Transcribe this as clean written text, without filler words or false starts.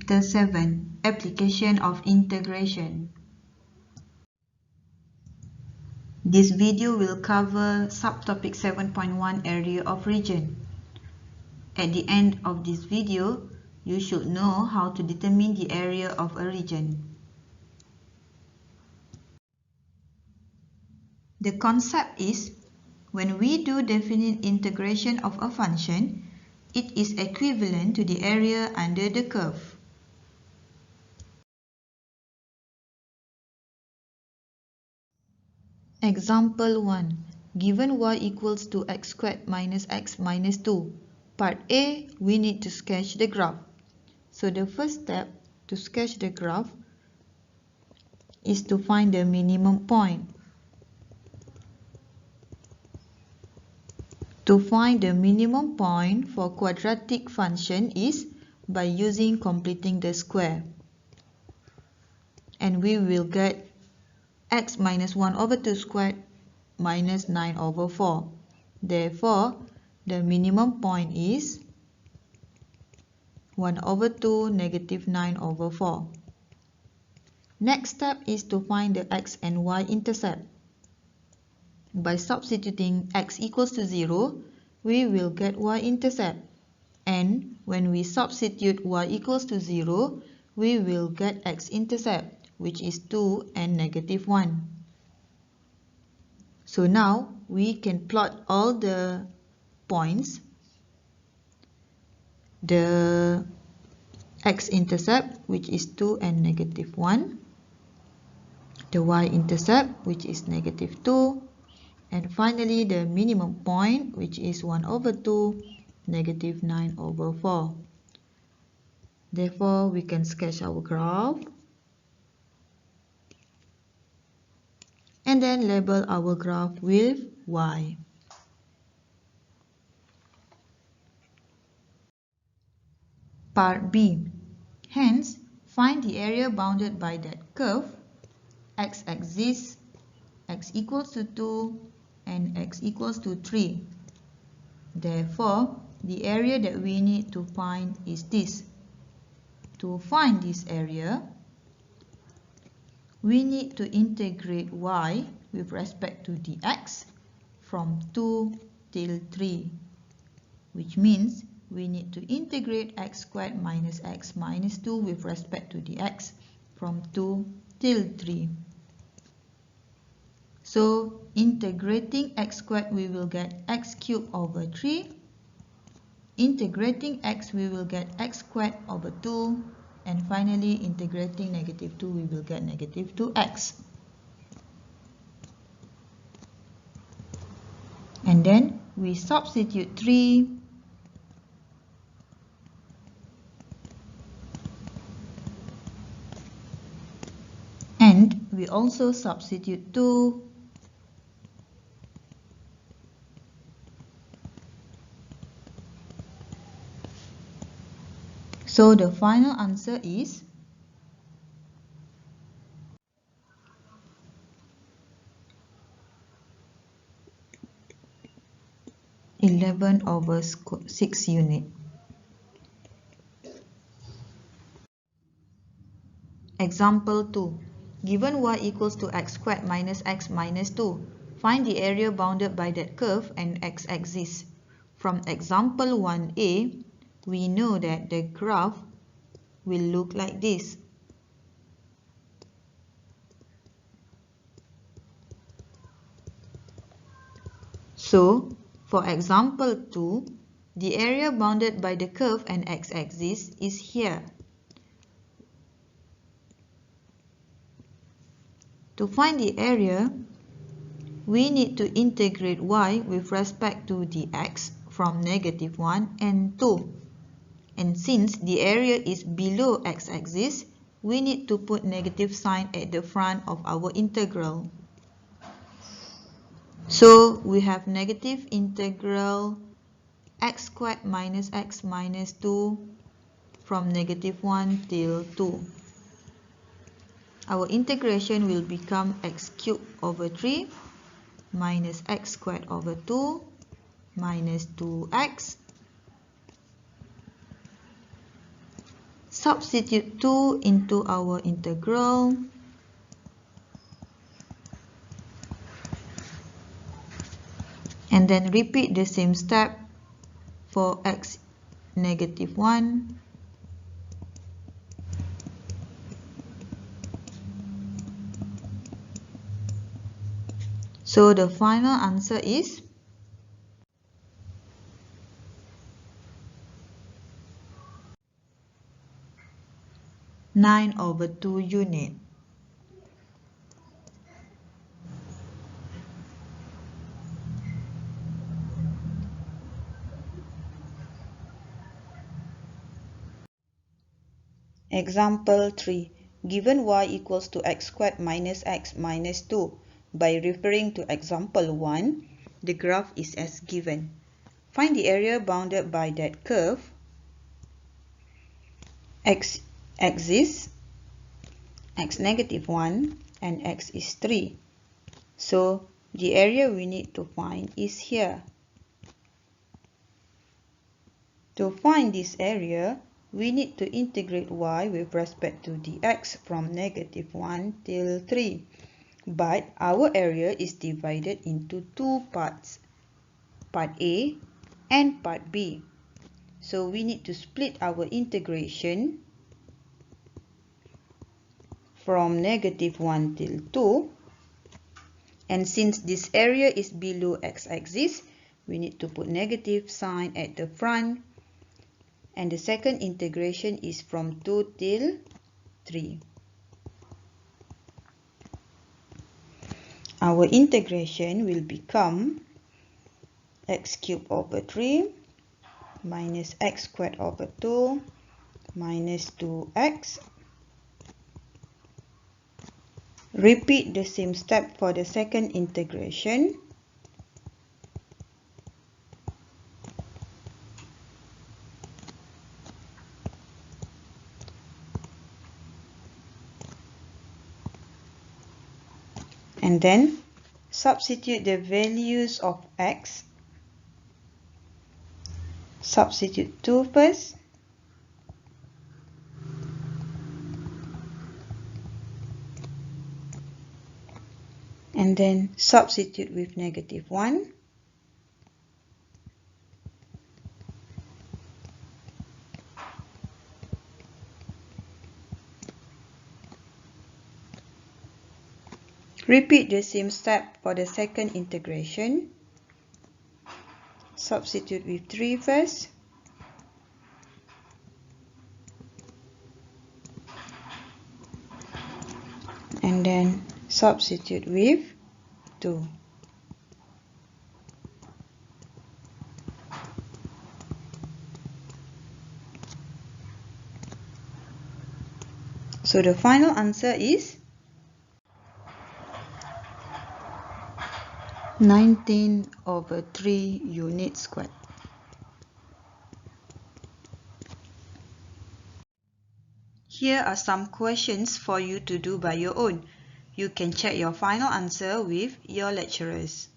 Chapter 7 Application of Integration. This video will cover subtopic 7.1 Area of Region. At the end of this video, you should know how to determine the area of a region. The concept is, when we do definite integration of a function, it is equivalent to the area under the curve. Example 1. Given y equals to x squared minus x minus 2. Part A, we need to sketch the graph. So the first step to sketch the graph is to find the minimum point. To find the minimum point for quadratic function is by using completing the square. And we will get x minus 1 over 2 squared minus 9 over 4. Therefore, the minimum point is 1 over 2 negative 9 over 4. Next step is to find the x and y intercept. By substituting x equals to 0, we will get y intercept. And when we substitute y equals to 0, we will get x intercept, which is 2 and negative 1. So now we can plot all the points. The x-intercept, which is 2 and negative 1. The y-intercept, which is negative 2. And finally, the minimum point, which is 1 over 2, negative 9 over 4. Therefore, we can sketch our graph. And then label our graph with y. Part B. Hence, find the area bounded by that curve, x-axis, x equals to 2 and x equals to 3. Therefore, the area that we need to find is this. To find this area, we need to integrate y with respect to the x from 2 till 3, which means we need to integrate x squared minus x minus 2 with respect to the x from 2 till 3. So, integrating x squared, we will get x cubed over 3. Integrating x, we will get x squared over 2. And finally, integrating negative 2, we will get negative 2x. And then we substitute 3. And we also substitute 2. So the final answer is 11 over 6 unit. Example 2. Given y equals to x squared minus x minus 2. Find the area bounded by that curve and x-axis. From example 1a, we know that the graph will look like this. So, for example 2, the area bounded by the curve and x-axis is here. To find the area, we need to integrate y with respect to the x from negative 1 and 2. And since the area is below x-axis, we need to put negative sign at the front of our integral. So we have negative integral x squared minus x minus 2 from negative 1 till 2. Our integration will become x cubed over 3 minus x squared over 2 minus 2x substitute 2 into our integral. And then repeat the same step for x negative 1. So the final answer is 9/2 unit. Example 3. Given y equals to x squared minus x minus 2. By referring to example 1, the graph is as given. Find the area bounded by that curve. X axis, x negative 1 and x is 3. So the area we need to find is here. To find this area, we need to integrate y with respect to the x from negative 1 till 3. But our area is divided into two parts, part A and part B. So we need to split our integration from negative 1 till 2. And since this area is below x-axis, we need to put negative sign at the front. And the second integration is from 2 till 3. Our integration will become x cubed over 3 minus x squared over 2 minus 2x. Repeat the same step for the second integration. And then substitute the values of x. Substitute 2 first. And then substitute with negative 1. Repeat the same step for the second integration. Substitute with 3 first. And then substitute with 2. So the final answer is 19/3 unit squared. Here are some questions for you to do by your own. You can check your final answer with your lecturers.